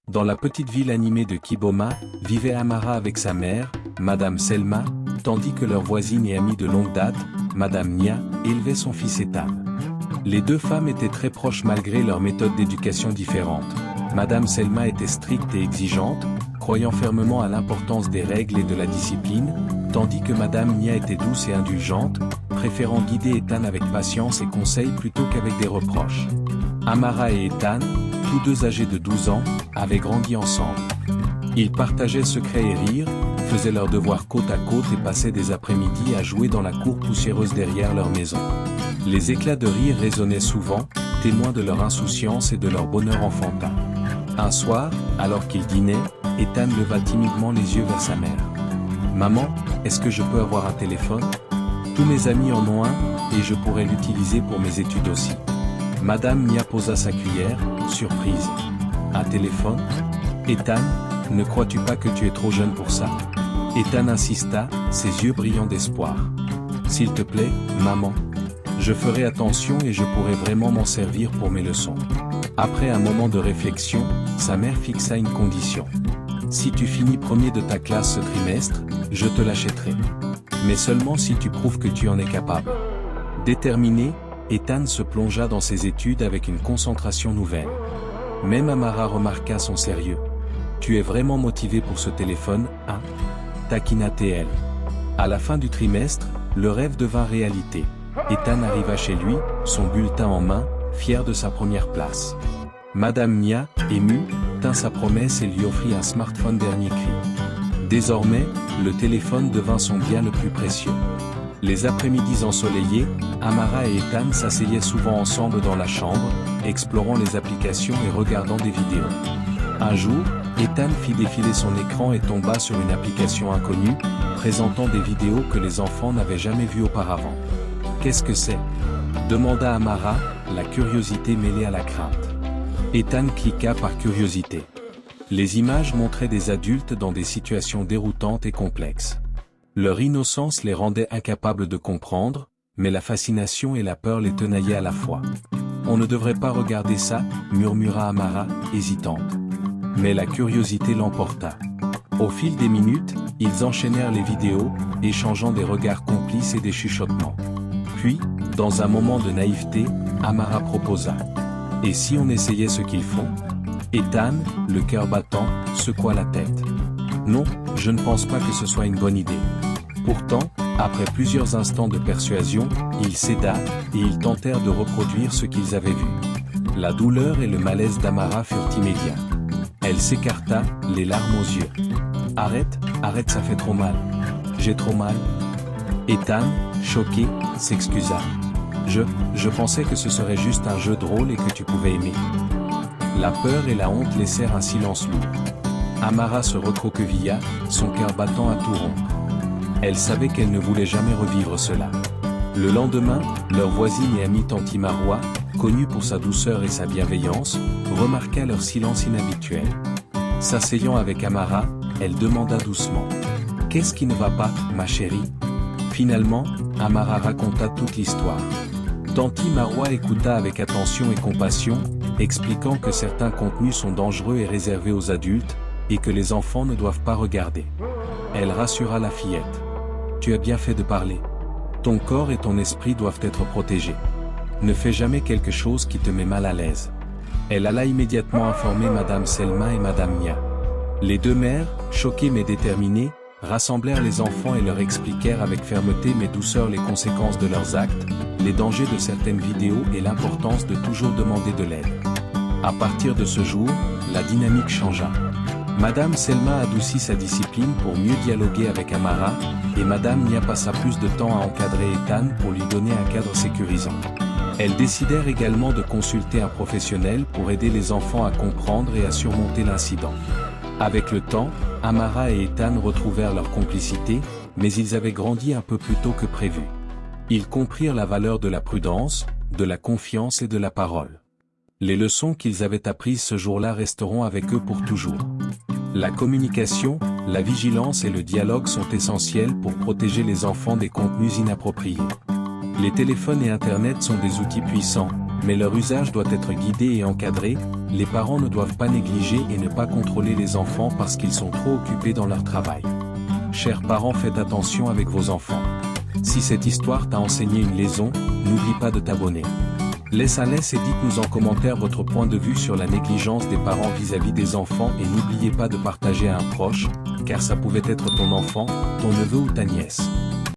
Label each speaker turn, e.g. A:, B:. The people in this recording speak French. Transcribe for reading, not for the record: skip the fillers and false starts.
A: Dans la petite ville animée de Kiboma, vivait Amara avec sa mère, Madame Selma, tandis que leur voisine et amie de longue date, Madame Nia, élevait son fils Ethan. Les deux femmes étaient très proches malgré leurs méthodes d'éducation différentes. Madame Selma était stricte et exigeante, croyant fermement à l'importance des règles et de la discipline, tandis que Madame Nia était douce et indulgente, préférant guider Ethan avec patience et conseil plutôt qu'avec des reproches. Amara et Ethan, tous deux âgés de 12 ans, avaient grandi ensemble. Ils partageaient secrets et rires, faisaient leurs devoirs côte à côte et passaient des après-midi à jouer dans la cour poussiéreuse derrière leur maison. Les éclats de rire résonnaient souvent, témoins de leur insouciance et de leur bonheur enfantin. Un soir, alors qu'ils dînaient, Ethan leva timidement les yeux vers sa mère. « Maman, est-ce que je peux avoir un téléphone ? Tous mes amis en ont un, et je pourrais l'utiliser pour mes études aussi. » Madame Nia posa sa cuillère, surprise. « Un téléphone ? Ethan, ne crois-tu pas que tu es trop jeune pour ça ? » Ethan insista, ses yeux brillants d'espoir. « S'il te plaît, maman. Je ferai attention et je pourrai vraiment m'en servir pour mes leçons. » Après un moment de réflexion, sa mère fixa une condition. « Si tu finis premier de ta classe ce trimestre, je te l'achèterai. Mais seulement si tu prouves que tu en es capable. » Déterminé, Ethan se plongea dans ses études avec une concentration nouvelle. Même Amara remarqua son sérieux. « Tu es vraiment motivé pour ce téléphone, hein ?» taquina-t-elle. À la fin du trimestre, le rêve devint réalité. Ethan arriva chez lui, son bulletin en main, fier de sa première place. Madame Nia, émue, tint sa promesse et lui offrit un smartphone dernier cri. Désormais, le téléphone devint son bien le plus précieux. Les après-midi ensoleillés, Amara et Ethan s'asseyaient souvent ensemble dans la chambre, explorant les applications et regardant des vidéos. Un jour, Ethan fit défiler son écran et tomba sur une application inconnue, présentant des vidéos que les enfants n'avaient jamais vues auparavant. « Qu'est-ce que c'est ?» demanda Amara, la curiosité mêlée à la crainte. Ethan cliqua par curiosité. Les images montraient des adultes dans des situations déroutantes et complexes. Leur innocence les rendait incapables de comprendre, mais la fascination et la peur les tenaillaient à la fois. « On ne devrait pas regarder ça, » murmura Amara, hésitante. Mais la curiosité l'emporta. Au fil des minutes, ils enchaînèrent les vidéos, échangeant des regards complices et des chuchotements. Puis, dans un moment de naïveté, Amara proposa. « Et si on essayait ce qu'ils font ?» Ethan, le cœur battant, secoua la tête. « Non, je ne pense pas que ce soit une bonne idée. » Pourtant, après plusieurs instants de persuasion, il céda, et ils tentèrent de reproduire ce qu'ils avaient vu. La douleur et le malaise d'Amara furent immédiats. Elle s'écarta, les larmes aux yeux. « Arrête, arrête, ça fait trop mal. J'ai trop mal. » Ethan, choqué, s'excusa. « Je pensais que ce serait juste un jeu drôle et que tu pouvais aimer. » La peur et la honte laissèrent un silence lourd. Amara se recroquevilla, son cœur battant à tout rompre. Elle savait qu'elle ne voulait jamais revivre cela. Le lendemain, leur voisine et amie Tanti Marois, connue pour sa douceur et sa bienveillance, remarqua leur silence inhabituel. S'asseyant avec Amara, elle demanda doucement. « Qu'est-ce qui ne va pas, ma chérie ?» Finalement, Amara raconta toute l'histoire. Tanti Marois écouta avec attention et compassion, expliquant que certains contenus sont dangereux et réservés aux adultes, et que les enfants ne doivent pas regarder. Elle rassura la fillette. « Tu as bien fait de parler. Ton corps et ton esprit doivent être protégés. Ne fais jamais quelque chose qui te met mal à l'aise. » Elle alla immédiatement informer Madame Selma et Madame Nia. Les deux mères, choquées mais déterminées, rassemblèrent les enfants et leur expliquèrent avec fermeté mais douceur les conséquences de leurs actes, les dangers de certaines vidéos et l'importance de toujours demander de l'aide. À partir de ce jour, la dynamique changea. Madame Selma adoucit sa discipline pour mieux dialoguer avec Amara, et Madame Nia passa plus de temps à encadrer Ethan pour lui donner un cadre sécurisant. Elles décidèrent également de consulter un professionnel pour aider les enfants à comprendre et à surmonter l'incident. Avec le temps, Amara et Ethan retrouvèrent leur complicité, mais ils avaient grandi un peu plus tôt que prévu. Ils comprirent la valeur de la prudence, de la confiance et de la parole. Les leçons qu'ils avaient apprises ce jour-là resteront avec eux pour toujours. La communication, la vigilance et le dialogue sont essentiels pour protéger les enfants des contenus inappropriés. Les téléphones et Internet sont des outils puissants, Mais leur usage doit être guidé et encadré, les parents ne doivent pas négliger et ne pas contrôler les enfants parce qu'ils sont trop occupés dans leur travail. Chers parents, faites attention avec vos enfants. Si cette histoire t'a enseigné une leçon, n'oublie pas de t'abonner. Laisse un laisse et dites-nous en commentaire votre point de vue sur la négligence des parents vis-à-vis des enfants et n'oubliez pas de partager à un proche, car ça pouvait être ton enfant, ton neveu ou ta nièce.